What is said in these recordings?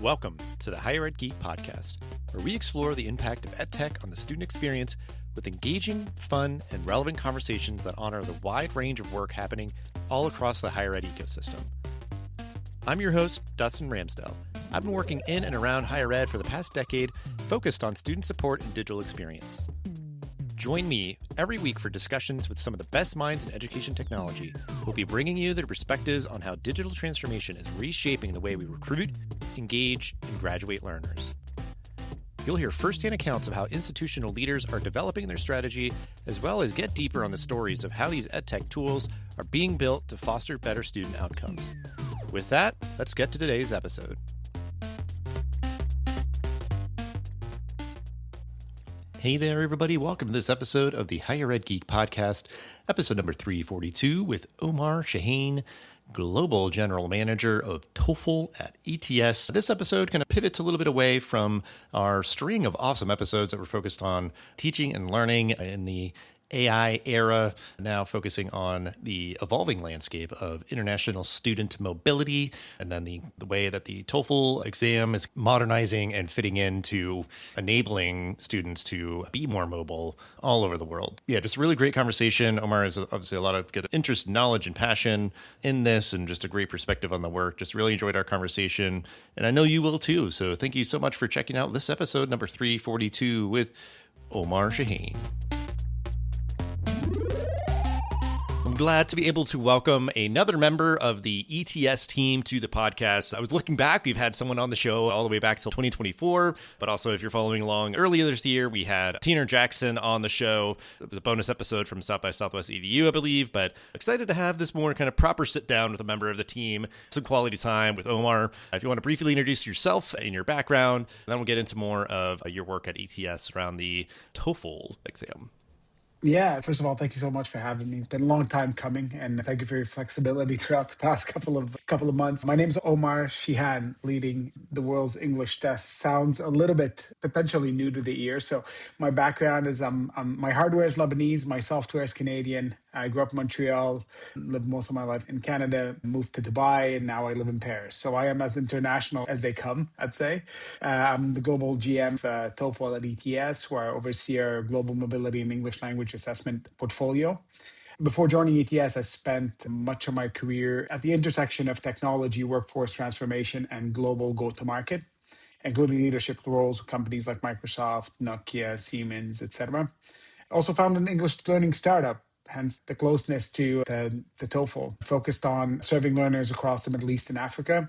Welcome to the Higher Ed Geek Podcast, where we explore the impact of EdTech on the student experience with engaging, fun, and relevant conversations that honor the wide range of work happening all across the higher ed ecosystem. I'm your host, Dustin Ramsdell. I've been working in and around higher ed for the past decade, focused on student support and digital experience. Join me every week for discussions with some of the best minds in education technology who will be bringing you their perspectives on how digital transformation is reshaping the way we recruit, engage, and graduate learners. You'll hear firsthand accounts of how institutional leaders are developing their strategy, as well as get deeper on the stories of how these EdTech tools are being built to foster better student outcomes. With that, let's get to today's episode. Hey there, everybody. Welcome to this episode of the Higher Ed Geek Podcast, episode number 342 with Omar Chihane, Global General Manager of TOEFL at ETS. This episode kind of pivots a little bit away from our string of awesome episodes that were focused on teaching and learning in the AI era, now focusing on the evolving landscape of international student mobility, and then the way that the TOEFL exam is modernizing and fitting into enabling students to be more mobile all over the world. Yeah, just a really great conversation. Omar has obviously a lot of good interest, knowledge, and passion in this, and just a great perspective on the work. Just really enjoyed our conversation, and I know you will too. So thank you so much for checking out this episode, number 342 with Omar Chihane. I'm glad to be able to welcome another member of the ETS team to the podcast. I was looking back, we've had someone on the show all the way back till 2024, but also if you're following along earlier this year, we had Tina Jackson on the show. It was a bonus episode from South by Southwest EDU, I believe, but excited to have this more kind of proper sit down with a member of the team, some quality time with Omar. If you want to briefly introduce yourself and your background, then we'll get into more of your work at ETS around the TOEFL exam. Yeah, first of all, thank you so much for having me. It's been a long time coming, and thank you for your flexibility throughout the past couple of months. My name is Omar Chihane, leading the world's English test. Sounds a little bit potentially new to the ear. So my background is my hardware is Lebanese, my software is Canadian. I grew up in Montreal, lived most of my life in Canada, moved to Dubai, and now I live in Paris. So I am as international as they come, I'd say. I'm the global GM of TOEFL at ETS, where I oversee our global mobility and English language assessment portfolio. Before joining ETS, I spent much of my career at the intersection of technology, workforce transformation, and global go-to-market, including leadership roles with companies like Microsoft, Nokia, Siemens, etc. I also founded an English learning startup, hence the closeness to the TOEFL, focused on serving learners across the Middle East and Africa.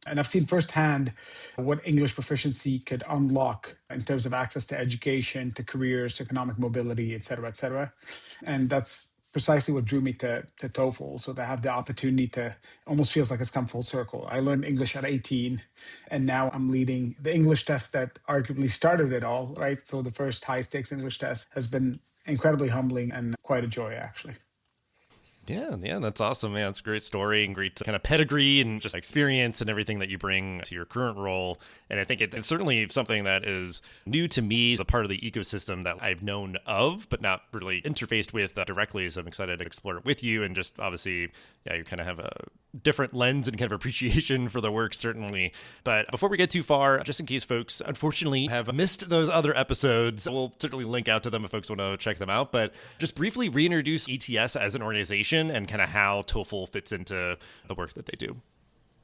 And I've seen firsthand what English proficiency could unlock in terms of access to education, to careers, to economic mobility, et cetera, et cetera. And that's precisely what drew me to TOEFL. So to have the opportunity to, almost feels like it's come full circle. I learned English at 18, and now I'm leading the English test that arguably started it all, right? So the first high stakes English test has been incredibly humbling and quite a joy, actually. Yeah, that's awesome, man. It's a great story and great kind of pedigree and just experience and everything that you bring to your current role. And I think it's certainly something that is new to me as a part of the ecosystem that I've known of, but not really interfaced with directly. So I'm excited to explore it with you. And just obviously, yeah, you kind of have a different lens and kind of appreciation for the work, certainly. But before we get too far, just in case folks unfortunately have missed those other episodes, we'll certainly link out to them if folks want to check them out. But just briefly reintroduce ETS as an organization and kind of how TOEFL fits into the work that they do.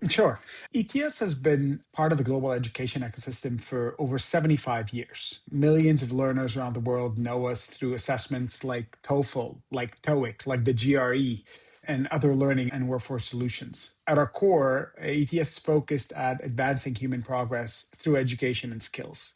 Sure. ETS has been part of the global education ecosystem for over 75 years. Millions of learners around the world know us through assessments like TOEFL, like TOEIC, like the GRE, and other learning and workforce solutions. At our core, ETS is focused at advancing human progress through education and skills.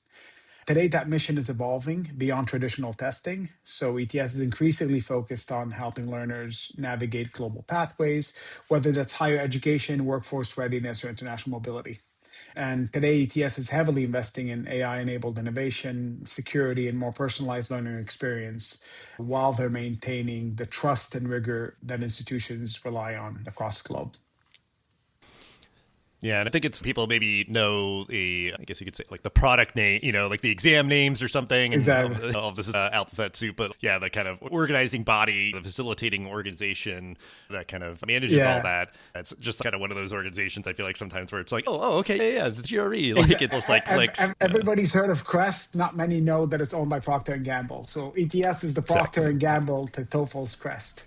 Today, that mission is evolving beyond traditional testing. So ETS is increasingly focused on helping learners navigate global pathways, whether that's higher education, workforce readiness, or international mobility. And today, ETS is heavily investing in AI-enabled innovation, security, and more personalized learning experience, while they're maintaining the trust and rigor that institutions rely on across the globe. Yeah, and I think it's people maybe know I guess you could say like the product name, like the exam names or something, and Exactly. all of this is alphabet soup. But yeah, the kind of organizing body, the facilitating organization that kind of manages all Yeah. that. It's just kind of one of those organizations I feel like sometimes where it's like, okay, yeah, the GRE, like it just like clicks. Yeah, Everybody's heard of Crest. Not many know that it's owned by Procter and Gamble. So ETS is the Procter exactly. and Gamble to TOEFL's Crest.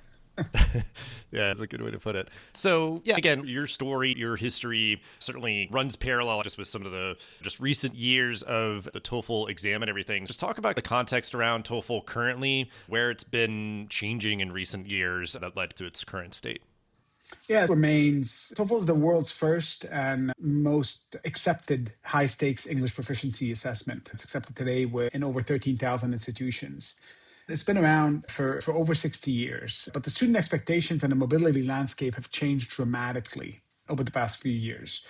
Yeah, that's a good way to put it. So, yeah, again, your story, your history certainly runs parallel just with some of the just recent years of the TOEFL exam and everything. Just talk about the context around TOEFL currently, where it's been changing in recent years that led to its current state. Yeah, it remains. TOEFL is the world's first and most accepted high stakes English proficiency assessment. It's accepted today in over 13,000 institutions. It's been around for over 60 years, but the student expectations and the mobility landscape have changed dramatically over the past few years.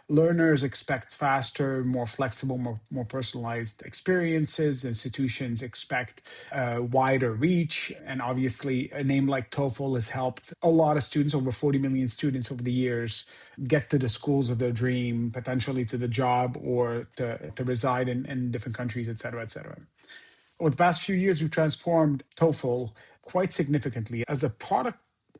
Learners expect faster, more flexible, more personalized experiences. Institutions expect wider reach. And obviously, a name like TOEFL has helped a lot of students, over 40 million students over the years, get to the schools of their dream, potentially to the job or to reside in different countries, et cetera, et cetera. Over the past few years, we've transformed TOEFL quite significantly as a product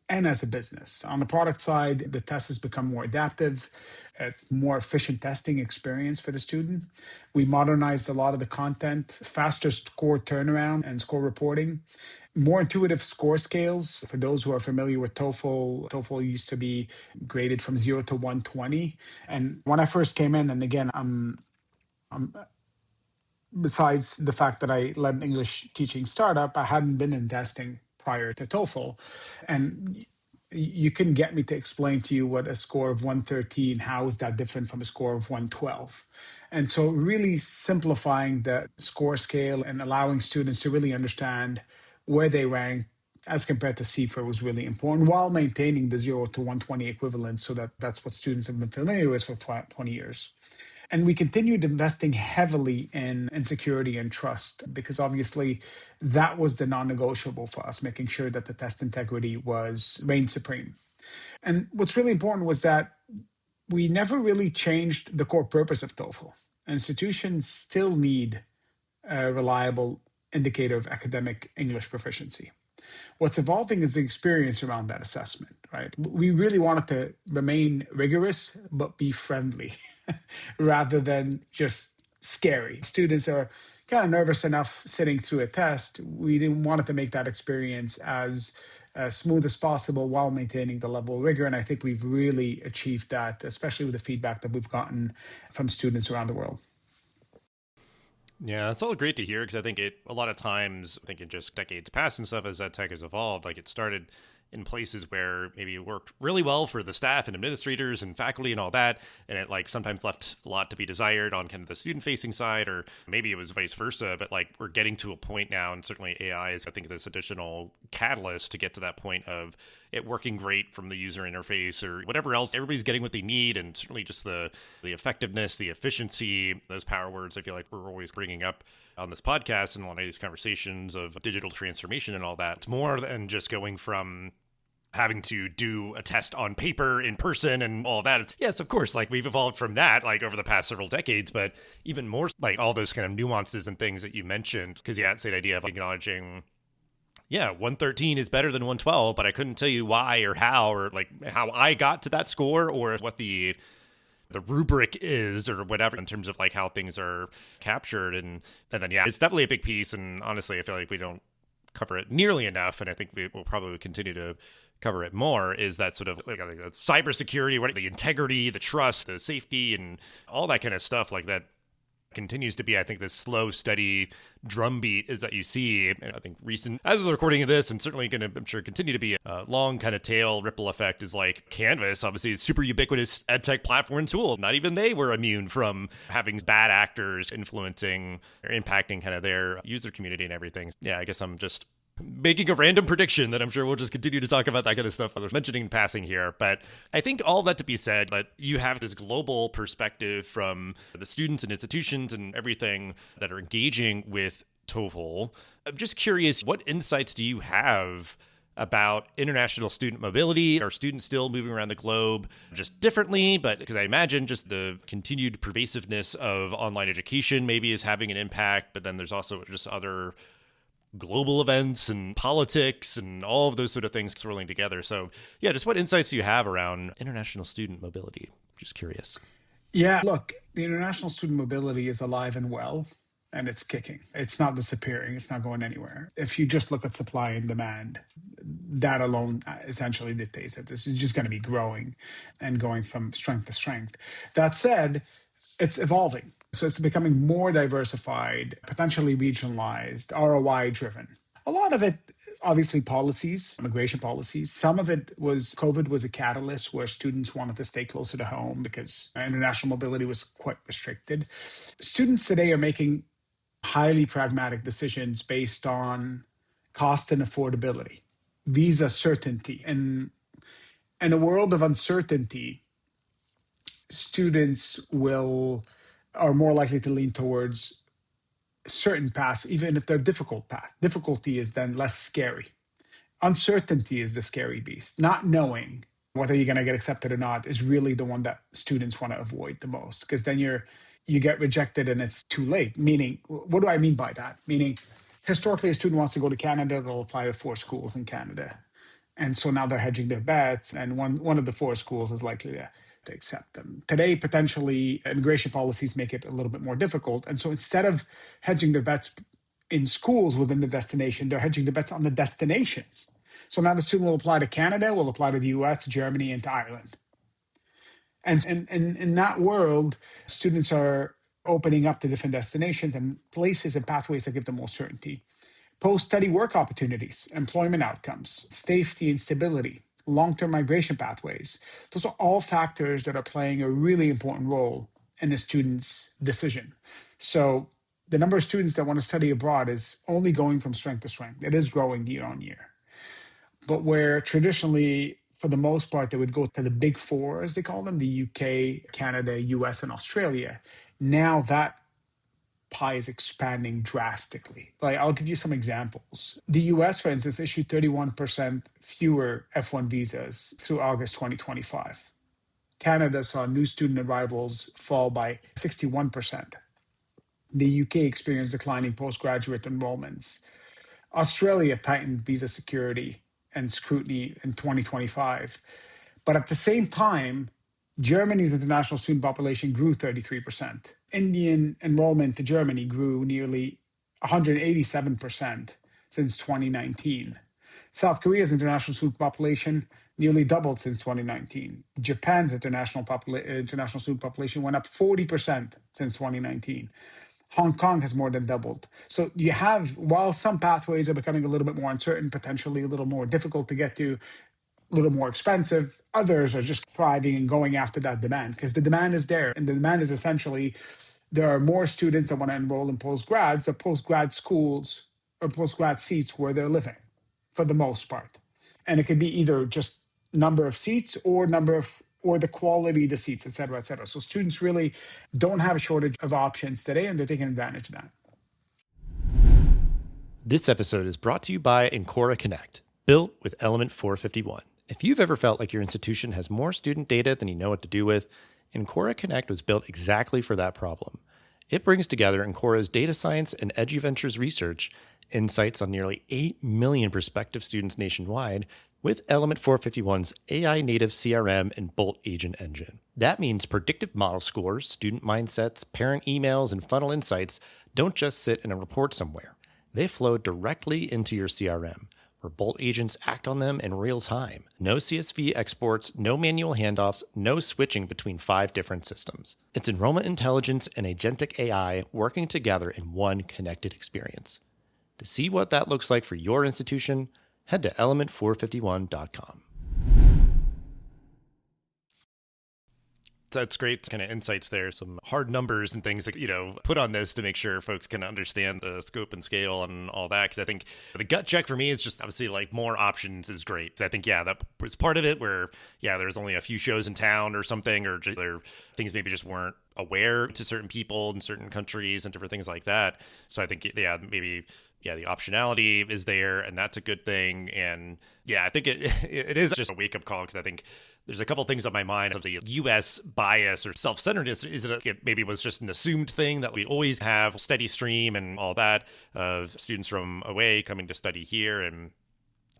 and as a business. On the product side, the test has become more adaptive, a more efficient testing experience for the student. We modernized a lot of the content, faster score turnaround and score reporting, more intuitive score scales. For those who are familiar with TOEFL, TOEFL used to be graded from 0 to 120. And when I first came in, and again, I'm besides the fact that I led an English teaching startup, I hadn't been in testing prior to TOEFL. And you couldn't get me to explain to you what a score of 113, how is that different from a score of 112? And so really simplifying the score scale and allowing students to really understand where they rank as compared to CIFAR was really important while maintaining the 0 to 120 equivalent so that's what students have been familiar with for 20 years. And we continued investing heavily in security and trust because obviously that was the non-negotiable for us, making sure that the test integrity was reigned supreme. And what's really important was that we never really changed the core purpose of TOEFL. Institutions still need a reliable indicator of academic English proficiency. What's evolving is the experience around that assessment, right? We really want it to remain rigorous, but be friendly rather than just scary. Students are kind of nervous enough sitting through a test. We didn't want it to make that experience as smooth as possible while maintaining the level of rigor. And I think we've really achieved that, especially with the feedback that we've gotten from students around the world. Yeah, it's all great to hear because I think a lot of times, I think in just decades past and stuff, as that tech has evolved, like it started in places where maybe it worked really well for the staff and administrators and faculty and all that. And it like sometimes left a lot to be desired on kind of the student facing side, or maybe it was vice versa. But like we're getting to a point now, and certainly AI is, I think, this additional catalyst to get to that point of it working great from the user interface or whatever else. Everybody's getting what they need. And certainly just the effectiveness, the efficiency, those power words I feel like we're always bringing up on this podcast and a lot of these conversations of digital transformation and all that. It's more than just going from having to do a test on paper in person and all that. It's, yes, of course, like we've evolved from that like over the past several decades, but even more like all those kind of nuances and things that you mentioned, because yeah, it's the idea of acknowledging, yeah, 113 is better than 112, but I couldn't tell you why or like how I got to that score or what the rubric is or whatever in terms of like how things are captured. And then, yeah, it's definitely a big piece. And honestly, I feel like we don't cover it nearly enough. And I think we will probably continue to cover it more, is that sort of like the cybersecurity, what the integrity, the trust, the safety, and all that kind of stuff like that continues to be, I think, this slow, steady drumbeat is that you see. And I think recent, as of the recording of this, and certainly going to, I'm sure, continue to be a long kind of tail ripple effect is like Canvas, obviously, is super ubiquitous ed tech platform and tool. Not even they were immune from having bad actors influencing or impacting kind of their user community and everything. Yeah, I guess I'm just making a random prediction that I'm sure we'll just continue to talk about that kind of stuff. I was mentioning in passing here, but I think all that to be said, that you have this global perspective from the students and institutions and everything that are engaging with TOEFL. I'm just curious, what insights do you have about international student mobility. Are students still moving around the globe just differently? But because I imagine just the continued pervasiveness of online education maybe is having an impact, but then there's also just other global events and politics and all of those sort of things swirling together. So yeah, just what insights do you have around international student mobility? Just curious. Yeah, look, the international student mobility is alive and well, and it's kicking. It's not disappearing. It's not going anywhere. If you just look at supply and demand, that alone essentially dictates that this is just going to be growing and going from strength to strength. That said, it's evolving. So it's becoming more diversified, potentially regionalized, ROI driven. A lot of it is obviously policies, immigration policies. Some of it was COVID was a catalyst where students wanted to stay closer to home because international mobility was quite restricted. Students today are making highly pragmatic decisions based on cost and affordability, visa certainty. And in a world of uncertainty, students will are more likely to lean towards certain paths, even if they're difficult path. Difficulty is then less scary. Uncertainty is the scary beast. Not knowing whether you're going to get accepted or not is really the one that students want to avoid the most, because then you get rejected and it's too late. Meaning, what do I mean by that? Meaning, historically, a student wants to go to Canada, they'll apply to 4 schools in Canada. And so now they're hedging their bets, and one of the 4 schools is likely to accept them. Today, potentially, immigration policies make it a little bit more difficult. And so instead of hedging their bets in schools within the destination, they're hedging the bets on the destinations. So now the student will apply to Canada, will apply to the US, to Germany, and to Ireland. And in that world, students are opening up to different destinations and places and pathways that give them more certainty. Post-study work opportunities, employment outcomes, safety and stability, long-term migration pathways. Those are all factors that are playing a really important role in a student's decision. So the number of students that want to study abroad is only going from strength to strength. It is growing year on year. But where traditionally, for the most part, they would go to the big four, as they call them, the UK, Canada, US, and Australia. Now that pie is expanding drastically. Like, I'll give you some examples. The US, for instance, issued 31% fewer F1 visas through August 2025. Canada saw new student arrivals fall by 61%. The UK experienced declining postgraduate enrollments. Australia tightened visa security and scrutiny in 2025. But at the same time, Germany's international student population grew 33%. Indian enrollment to Germany grew nearly 187% since 2019. South Korea's international student population nearly doubled since 2019. Japan's international student population went up 40% since 2019. Hong Kong has more than doubled. So you have, while some pathways are becoming a little bit more uncertain, potentially a little more difficult to get to, a little more expensive, others are just thriving and going after that demand because the demand is there. And the demand is essentially there are more students that want to enroll in postgrads or postgrad schools or postgrad seats where they're living for the most part. And it could be either just number of seats or the quality of the seats, et cetera, et cetera. So students really don't have a shortage of options today, and they're taking advantage of that. This episode is brought to you by Encora Connect, built with Element 451. If you've ever felt like your institution has more student data than you know what to do with, Encora Connect was built exactly for that problem. It brings together Encora's data science and EduVentures research, insights on nearly 8 million prospective students nationwide, with Element 451's AI-native CRM and Bolt agent engine. That means predictive model scores, student mindsets, parent emails, and funnel insights don't just sit in a report somewhere. They flow directly into your CRM, where Bolt agents act on them in real time. No CSV exports, no manual handoffs, no switching between 5 different systems. It's enrollment intelligence and agentic AI working together in one connected experience. To see what that looks like for your institution, head to element451.com. That's great kind of insights there. Some hard numbers and things that, put on this to make sure folks can understand the scope and scale and all that. Because I think the gut check for me is just obviously like more options is great. I think, that was part of it where, there's only a few shows in town or something, or just there things maybe just weren't aware to certain people in certain countries and different things like that. So I think, maybe yeah, the optionality is there, and that's a good thing. And yeah, I think it is just a wake up call, because I think there's a couple things on my mind of the U.S. bias or self centeredness. Is it maybe was just an assumed thing that we always have steady stream and all that of students from away coming to study here and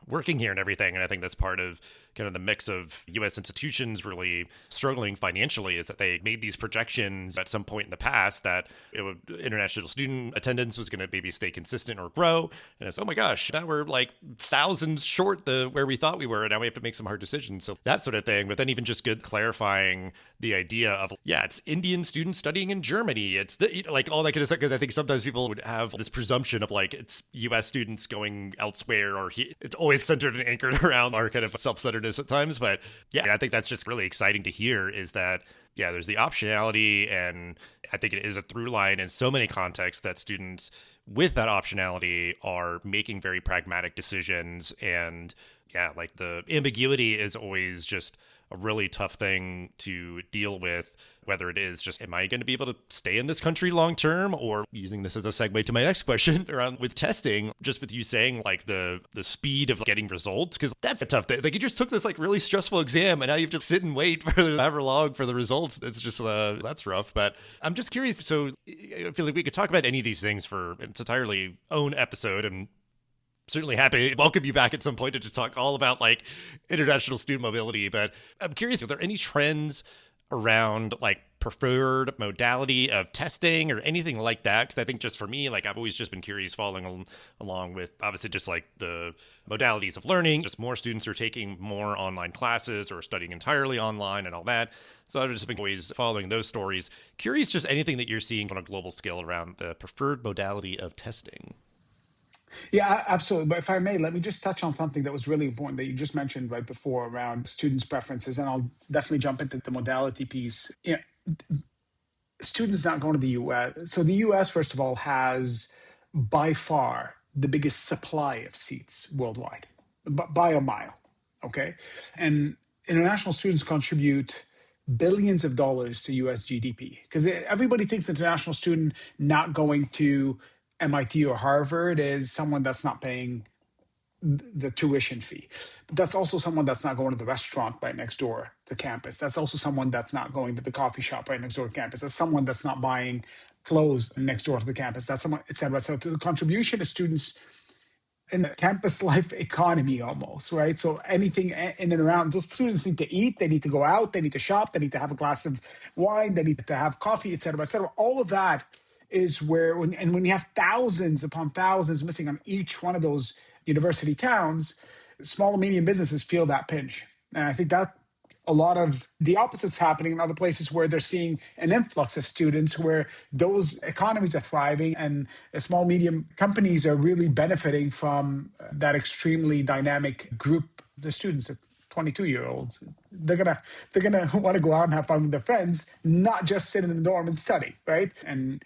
working here and everything. And I think that's part of kind of the mix of U.S. institutions really struggling financially, is that they made these projections at some point in the past that international student attendance was going to maybe stay consistent or grow. And it's, oh my gosh, now we're like thousands short where we thought we were. And now we have to make some hard decisions. So that sort of thing. But then even just good clarifying the idea of, yeah, it's Indian students studying in Germany. It's like all that kind of stuff. Because I think sometimes people would have this presumption of like it's U.S. students going elsewhere, or it's always centered and anchored around our kind of self-centeredness at times. But yeah, I think that's just really exciting to hear, is that, yeah, there's the optionality. And I think it is a through line in so many contexts that students with that optionality are making very pragmatic decisions. And yeah, like the ambiguity is always just a really tough thing to deal with, whether it is just, am I going to be able to stay in this country long term, or using this as a segue to my next question around with testing, just with you saying like the speed of getting results, because that's a tough thing. Like you just took this like really stressful exam and now you have to sit and wait for however long for the results. It's just that's rough. But I'm just curious. So I feel like we could talk about any of these things for its entirely own episode, and certainly happy to welcome you back at some point to just talk all about like international student mobility. But I'm curious, are there any trends around like preferred modality of testing or anything like that? Because I think just for me, like I've always just been curious, following along with obviously just like the modalities of learning. Just more students are taking more online classes or studying entirely online and all that. So I've just been always following those stories. Curious, just anything that you're seeing on a global scale around the preferred modality of testing. Yeah, absolutely. But if I may, let me just touch on something that was really important that you just mentioned right before around students' preferences, and I'll definitely jump into the modality piece. Students not going to the US. So the US, first of all, has by far the biggest supply of seats worldwide, by a mile. Okay. And international students contribute billions of dollars to US GDP, because everybody thinks international student not going to MIT or Harvard is someone that's not paying the tuition fee. But that's also someone that's not going to the restaurant right next door to campus. That's also someone that's not going to the coffee shop right next door to campus. That's someone that's not buying clothes next door to the campus. That's someone, et cetera. So the contribution to students in the campus life economy almost, right? So anything in and around, those students need to eat, they need to go out, they need to shop, they need to have a glass of wine, they need to have coffee, et cetera, et cetera. All of that is where, when you have thousands upon thousands missing on each one of those university towns, small and medium businesses feel that pinch. And I think that a lot of the opposites happening in other places where they're seeing an influx of students, where those economies are thriving and small medium companies are really benefiting from that extremely dynamic group, the students, 22-year-olds. They're gonna want to go out and have fun with their friends, not just sit in the dorm and study, right? And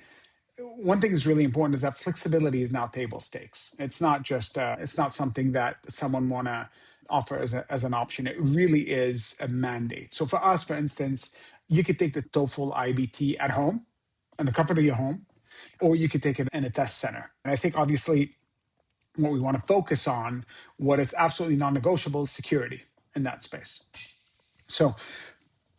one thing that's really important is that flexibility is now table stakes. It's not just it's not something that someone want to offer as an option. It really is a mandate. So for us, for instance, you could take the TOEFL IBT at home, in the comfort of your home, or you could take it in a test center. And I think obviously what we want to focus on, what is absolutely non-negotiable, is security in that space. So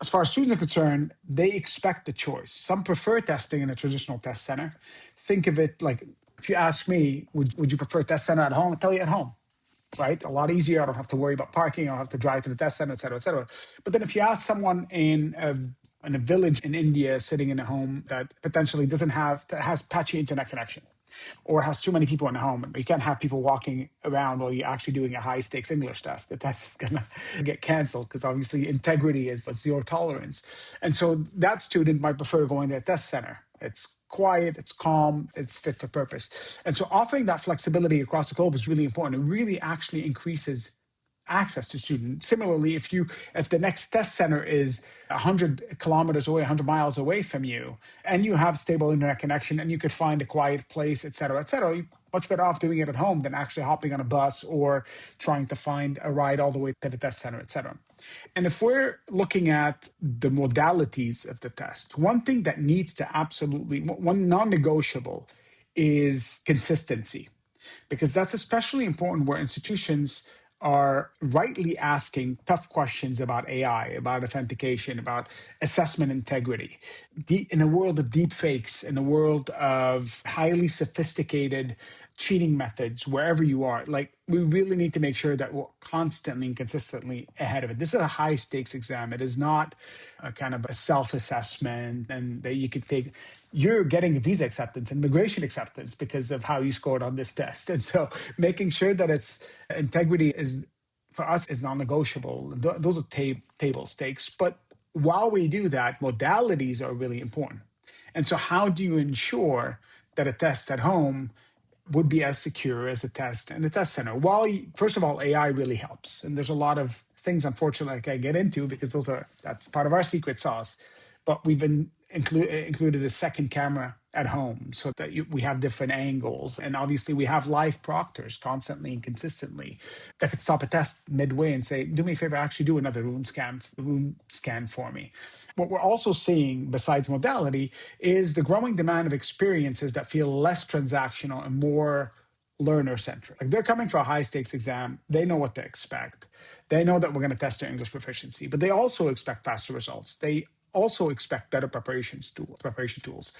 as far as students are concerned, they expect the choice. Some prefer testing in a traditional test center. Think of it like, if you ask me, would you prefer test center at home? I'll tell you at home, right? A lot easier. I don't have to worry about parking. I don't have to drive to the test center, et cetera, et cetera. But then if you ask someone in a village in India sitting in a home that potentially that has patchy internet connection, or has too many people in the home, you can't have people walking around while you're actually doing a high stakes English test. The test is going to get canceled because obviously integrity is zero tolerance. And so that student might prefer going to a test center. It's quiet, it's calm, it's fit for purpose. And so offering that flexibility across the globe is really important. It really actually increases access to students. Similarly, if the next test center is 100 kilometers away, 100 miles away from you, and you have stable internet connection and you could find a quiet place, et cetera, you're much better off doing it at home than actually hopping on a bus or trying to find a ride all the way to the test center, et cetera. And if we're looking at the modalities of the test, one thing that needs to one non-negotiable is consistency. because that's especially important where institutions are rightly asking tough questions about AI, about authentication, about assessment integrity. In a world of deep fakes, in a world of highly sophisticated cheating methods, wherever you are, like we really need to make sure that we're constantly and consistently ahead of it. This is a high stakes exam. It is not a kind of a self assessment and that you could take. You're getting visa acceptance and immigration acceptance because of how you scored on this test. And so making sure that its integrity is for us is non-negotiable. Those are table stakes. But while we do that, modalities are really important. And so how do you ensure that a test at home would be as secure as a test in a test center? First of all, AI really helps. And there's a lot of things, unfortunately, I can't get into because that's part of our secret sauce. But we've included a second camera at home so that we have different angles. And obviously we have live proctors constantly and consistently that could stop a test midway and say, do me a favor, actually do another room scan for me. What we're also seeing, besides modality, is the growing demand of experiences that feel less transactional and more learner-centric. Like they're coming for a high-stakes exam. They know what to expect. They know that we're going to test their English proficiency, but they also expect faster results. They also expect better preparation tools.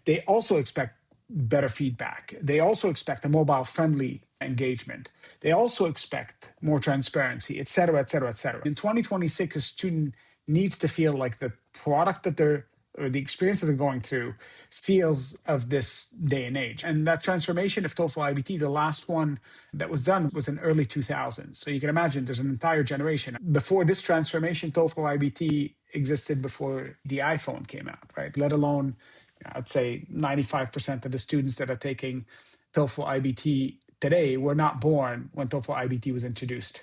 They also expect better feedback. They also expect a mobile-friendly engagement. They also expect more transparency, et cetera, et cetera, et cetera. In 2026, a student needs to feel like the product that or the experience that they're going through feels of this day and age. And that transformation of TOEFL IBT, the last one that was done was in early 2000s. So you can imagine there's an entire generation. Before this transformation, TOEFL IBT existed before the iPhone came out, right? Let alone, I'd say 95% of the students that are taking TOEFL IBT today were not born when TOEFL IBT was introduced.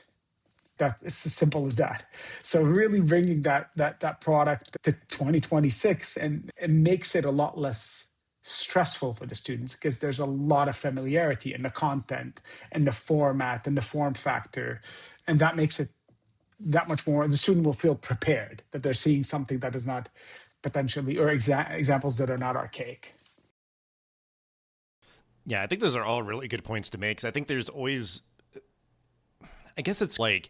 That it's as simple as that. So really bringing that product to 2026 and it makes it a lot less stressful for the students because there's a lot of familiarity in the content and the format and the form factor, and that makes it that much more. The student will feel prepared that they're seeing something that is not potentially or examples that are not archaic. Yeah, I think those are all really good points to make because I think there's always, I guess it's like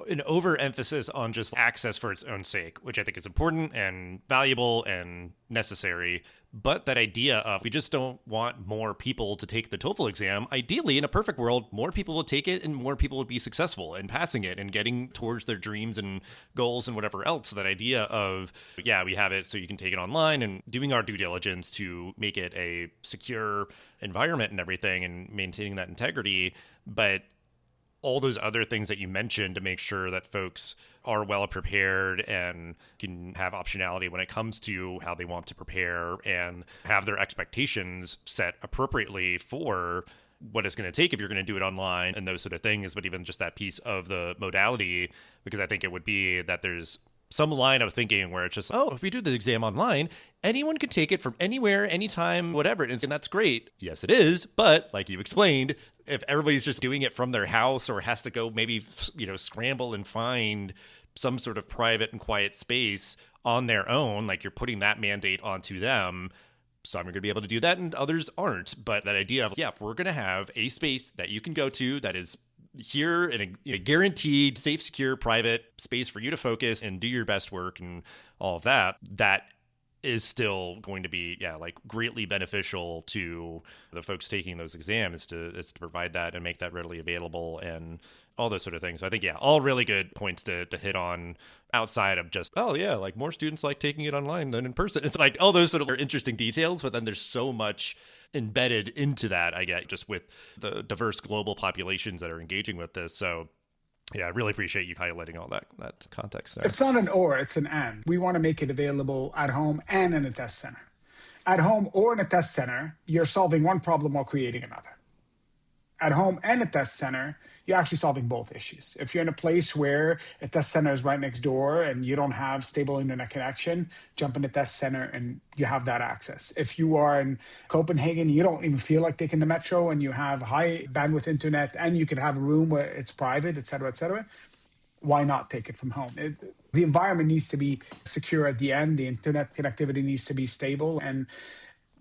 an overemphasis on just access for its own sake, which I think is important and valuable and necessary. But that idea of we just don't want more people to take the TOEFL exam. Ideally, in a perfect world, more people would take it and more people would be successful in passing it and getting towards their dreams and goals and whatever else. That idea of, yeah, we have it so you can take it online and doing our due diligence to make it a secure environment and everything and maintaining that integrity. But all those other things that you mentioned to make sure that folks are well prepared and can have optionality when it comes to how they want to prepare and have their expectations set appropriately for what it's going to take if you're going to do it online and those sort of things. But even just that piece of the modality, because I think it would be that there's some line of thinking where it's just, oh, if we do the exam online, anyone can take it from anywhere, anytime, whatever. And that's great. Yes, it is. But like you explained, if everybody's just doing it from their house or has to go maybe, scramble and find some sort of private and quiet space on their own, like you're putting that mandate onto them. Some are going to be able to do that and others aren't. But that idea of, we're going to have a space that you can go to that is here in a guaranteed safe, secure, private space for you to focus and do your best work and all of that, that is still going to be, greatly beneficial to the folks taking those exams is to provide that and make that readily available and all those sort of things. So I think, all really good points to hit on outside of just, more students like taking it online than in person. It's like all those sort of interesting details, but then there's so much embedded into that, I get, just with the diverse global populations that are engaging with this. So I really appreciate you highlighting all that context there. It's not an or, it's an and. We want to make it available at home and in a test center. At home or in a test center, you're solving one problem while creating another. At home and a test center, you're actually solving both issues. If you're in a place where a test center is right next door and you don't have stable internet connection, jump in the test center and you have that access. If you are in Copenhagen, you don't even feel like taking the metro and you have high bandwidth internet and you can have a room where it's private, et cetera, why not take it from home? The environment needs to be secure at the end. The internet connectivity needs to be stable. And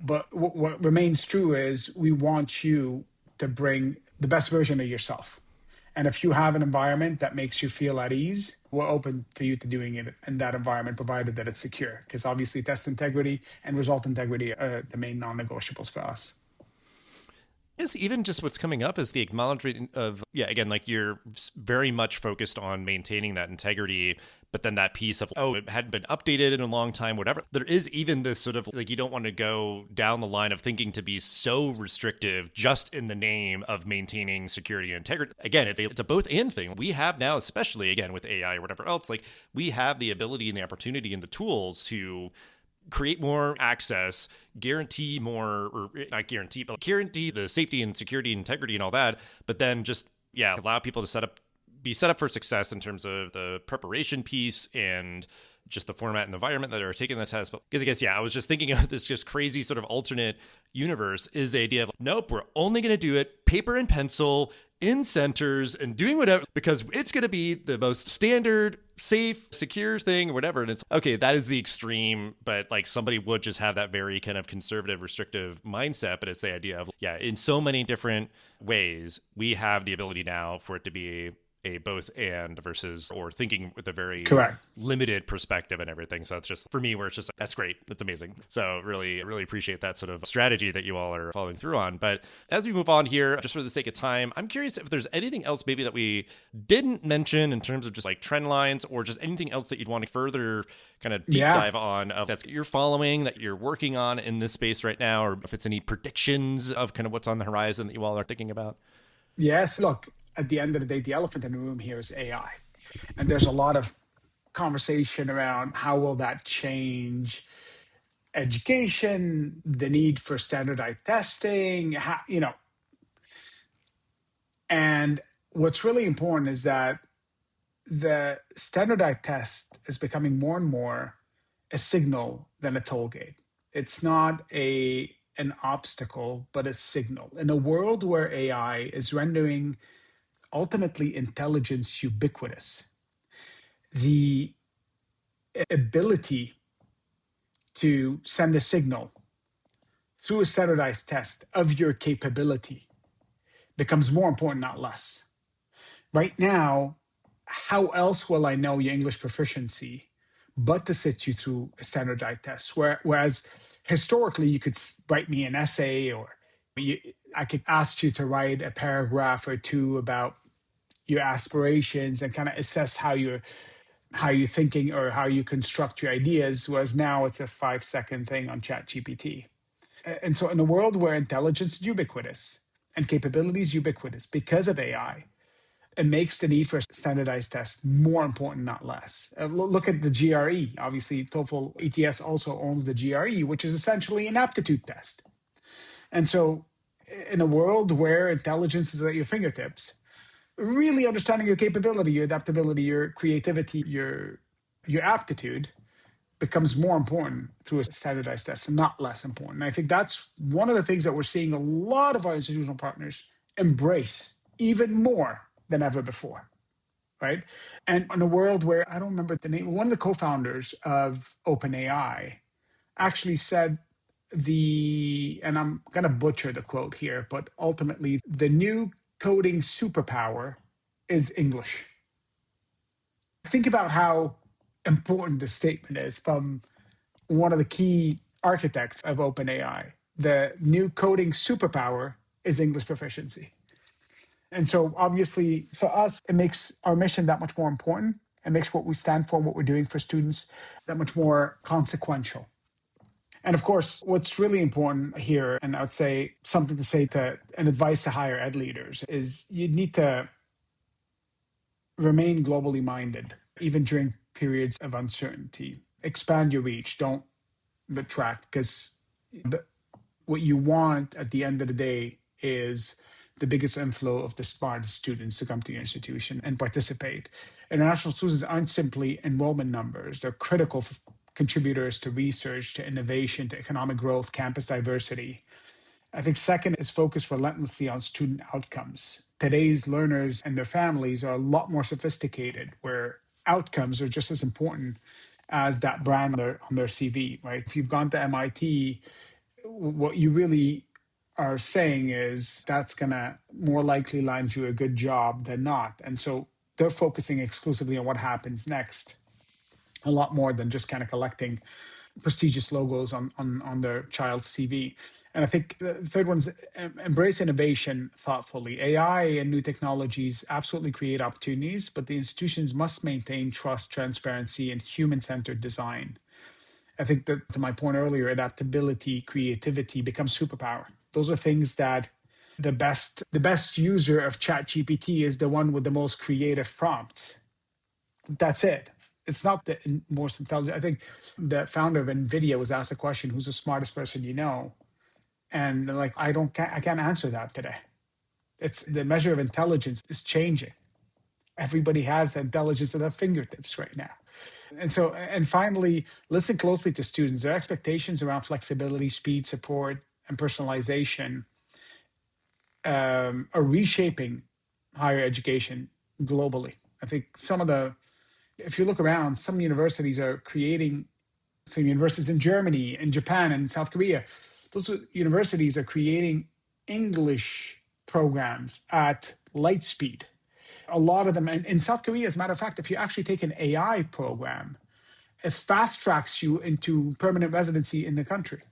But what remains true is we want you to bring the best version of yourself. And if you have an environment that makes you feel at ease, we're open for you to doing it in that environment, provided that it's secure. Because obviously, test integrity and result integrity are the main non-negotiables for us. Yes, even just what's coming up is the acknowledgement of, yeah, again, like you're very much focused on maintaining that integrity, but then that piece of, oh, it hadn't been updated in a long time, whatever. There is even this sort of like, you don't want to go down the line of thinking to be so restrictive just in the name of maintaining security and integrity. Again, it's a both and thing. We have now, especially again with AI or whatever else, like we have the ability and the opportunity and the tools to create more access, guarantee more, or not guarantee, but guarantee the safety and security and integrity and all that. But then just, yeah, allow people to be set up for success in terms of the preparation piece and just the format and environment that are taking the test. But because I guess, yeah, I was just thinking of this just crazy sort of alternate universe is the idea of, nope, we're only going to do it paper and pencil in centers and doing whatever, because it's going to be the most standard, safe, secure thing or whatever. And it's okay, that is the extreme, but like somebody would just have that very kind of conservative, restrictive mindset. But it's the idea of, yeah, in so many different ways, we have the ability now for it to be a both and versus, or thinking with a very Correct. limited perspective and everything. So it's just for me where it's just like, that's great. That's amazing. So really, really appreciate that sort of strategy that you all are following through on. But as we move on here, just for the sake of time, I'm curious if there's anything else maybe that we didn't mention in terms of just like trend lines or just anything else that you'd want to further kind of deep dive on of that's you're following, that you're working on in this space right now, or if it's any predictions of kind of what's on the horizon that you all are thinking about. Yes, look, at the end of the day, the elephant in the room here is AI. And there's a lot of conversation around how will that change education, the need for standardized testing, and what's really important is that the standardized test is becoming more and more a signal than a toll gate. It's not an obstacle, but a signal. In a world where AI is rendering ultimately intelligence ubiquitous, the ability to send a signal through a standardized test of your capability becomes more important, not less. Right now, how else will I know your English proficiency but to sit you through a standardized test? Whereas historically, you could write me an essay, or I could ask you to write a paragraph or two about your aspirations and kind of assess how you're thinking or how you construct your ideas, whereas now it's a 5-second thing on ChatGPT. And so in a world where intelligence is ubiquitous and capability is ubiquitous because of AI, it makes the need for a standardized test more important, not less. Look at the GRE. Obviously, TOEFL ETS also owns the GRE, which is essentially an aptitude test. And so in a world where intelligence is at your fingertips, really understanding your capability, your adaptability, your creativity, your aptitude becomes more important through a standardized test and not less important. And I think that's one of the things that we're seeing a lot of our institutional partners embrace even more than ever before, right? And in a world where, I don't remember the name, one of the co-founders of OpenAI actually said and I'm going to butcher the quote here, but ultimately the new coding superpower is English. Think about how important this statement is from one of the key architects of OpenAI. The new coding superpower is English proficiency. And so obviously for us, it makes our mission that much more important. It makes what we stand for, what we're doing for students, that much more consequential. And of course, what's really important here, and I would say something to say to and advice to higher ed leaders, is you need to remain globally minded, even during periods of uncertainty. Expand your reach, don't retract, because what you want at the end of the day is the biggest inflow of the smartest students to come to your institution and participate. International students aren't simply enrollment numbers, they're critical contributors to research, to innovation, to economic growth, campus diversity. I think second is focus relentlessly on student outcomes. Today's learners and their families are a lot more sophisticated, where outcomes are just as important as that brand on their CV, right? If you've gone to MIT, what you really are saying is that's going to more likely land you a good job than not. And so they're focusing exclusively on what happens next, a lot more than just kind of collecting prestigious logos on their child's CV. And I think the third one's embrace innovation thoughtfully. AI and new technologies absolutely create opportunities, but the institutions must maintain trust, transparency, and human-centered design. I think that, to my point earlier, adaptability, creativity becomes superpower. Those are things that the best user of ChatGPT is the one with the most creative prompts. That's it. It's not the most intelligent. I think the founder of NVIDIA was asked a question, who's the smartest person you know? And they're like, I can't answer that today. It's the measure of intelligence is changing. Everybody has intelligence at their fingertips right now. And finally, listen closely to students. Their expectations around flexibility, speed, support, and personalization are reshaping higher education globally. I think if you look around, some universities are creating, some universities in Germany, in Japan, and South Korea, those universities are creating English programs at light speed. A lot of them, and in South Korea, as a matter of fact, if you actually take an AI program, it fast tracks you into permanent residency in the country.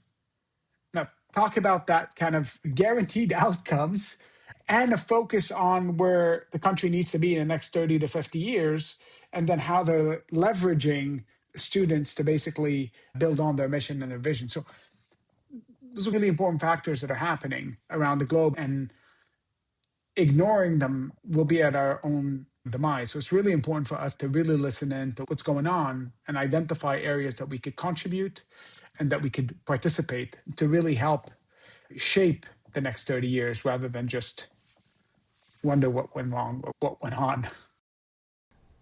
Now, talk about that kind of guaranteed outcomes and a focus on where the country needs to be in the next 30 to 50 years, and then how they're leveraging students to basically build on their mission and their vision. So those are really important factors that are happening around the globe, and ignoring them will be at our own demise. So it's really important for us to really listen in to what's going on and identify areas that we could contribute and that we could participate to really help shape the next 30 years rather than just wonder what went wrong or what went on.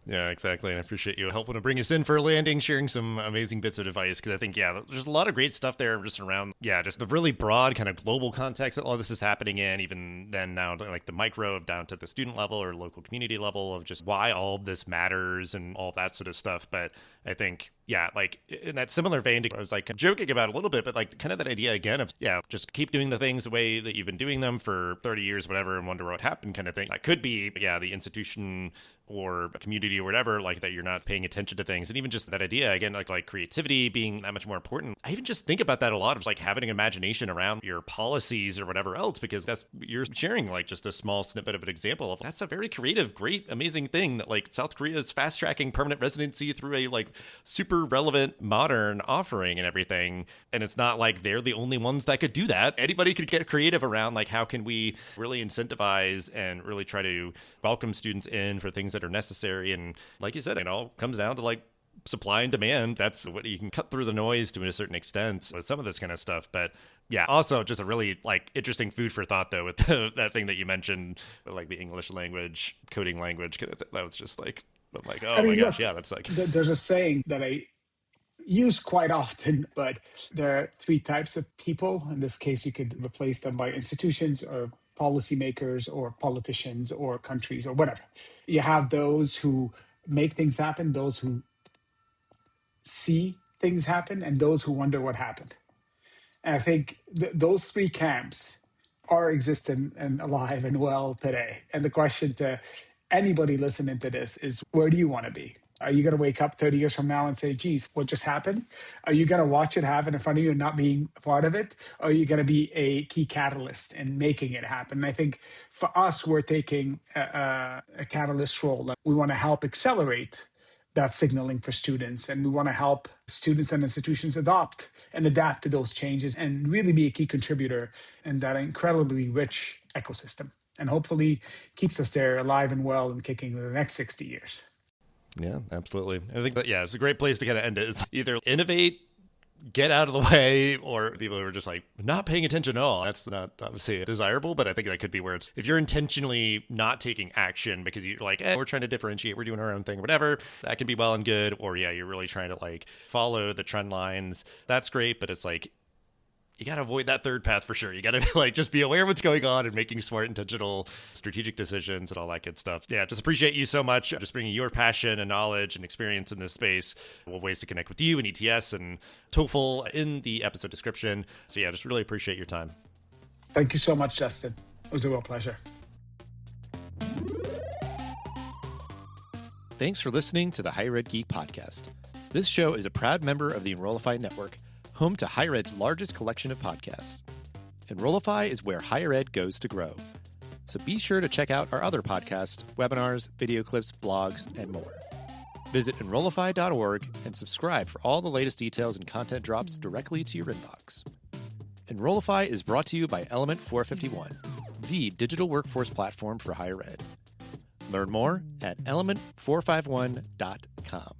Yeah, exactly. And I appreciate you helping to bring us in for a landing, sharing some amazing bits of advice. Because I think, yeah, there's a lot of great stuff there just around, yeah, just the really broad kind of global context that all this is happening in, even then now, like the micro down to the student level or local community level of just why all of this matters and all that sort of stuff. But I think, yeah, like in that similar vein, I was like joking about a little bit, but like kind of that idea again of, yeah, just keep doing the things the way that you've been doing them for 30 years, whatever, and wonder what happened kind of thing. That could be, yeah, the institution or a community or whatever, like that you're not paying attention to things. And even just that idea, again, like creativity being that much more important. I even just think about that a lot of like having an imagination around your policies or whatever else, because that's, you're sharing like just a small snippet of an example of that's a very creative, great, amazing thing that like South Korea is fast tracking permanent residency through a like super relevant modern offering and everything. And it's not like they're the only ones that could do that. Anybody could get creative around like how can we really incentivize and really try to welcome students in for things that are necessary. And like you said, it all comes down to like supply and demand. That's what you can cut through the noise to a certain extent with some of this kind of stuff. But yeah, also just a really like interesting food for thought though with that thing that you mentioned, like the English language, coding language. That was just like, I'm like, oh my gosh, Look, yeah, that's like. there's a saying that I use quite often, but there are three types of people. In this case, you could replace them by institutions or policymakers or politicians or countries or whatever. You have those who make things happen, those who see things happen, and those who wonder what happened. And I think those three camps are existent and alive and well today. And the question to anybody listening to this is, where do you want to be? Are you going to wake up 30 years from now and say, geez, what just happened? Are you going to watch it happen in front of you and not being a part of it? Or are you going to be a key catalyst in making it happen? And I think for us, we're taking a catalyst role. We want to help accelerate that signaling for students. And we want to help students and institutions adopt and adapt to those changes and really be a key contributor in that incredibly rich ecosystem. And hopefully keeps us there alive and well and kicking for the next 60 years. Yeah, absolutely. I think that, yeah, it's a great place to kind of end it. It's either innovate, get out of the way, or people who are just like not paying attention at all. That's not obviously desirable, but I think that could be where it's, if you're intentionally not taking action because you're like, we're trying to differentiate, we're doing our own thing or whatever, that can be well and good. Or yeah, you're really trying to like follow the trend lines. That's great, but it's like, you got to avoid that third path for sure. You got to just be aware of what's going on and making smart, intentional, strategic decisions and all that good stuff. Yeah, just appreciate you so much. Just bringing your passion and knowledge and experience in this space. Ways to connect with you and ETS and TOEFL in the episode description. So yeah, just really appreciate your time. Thank you so much, Justin. It was a real pleasure. Thanks for listening to the Higher Ed Geek podcast. This show is a proud member of the Enrollify Network, home to Higher Ed's largest collection of podcasts. Enrollify is where higher ed goes to grow. So be sure to check out our other podcasts, webinars, video clips, blogs, and more. Visit enrollify.org and subscribe for all the latest details and content drops directly to your inbox. Enrollify is brought to you by Element 451, the digital workforce platform for higher ed. Learn more at element451.com.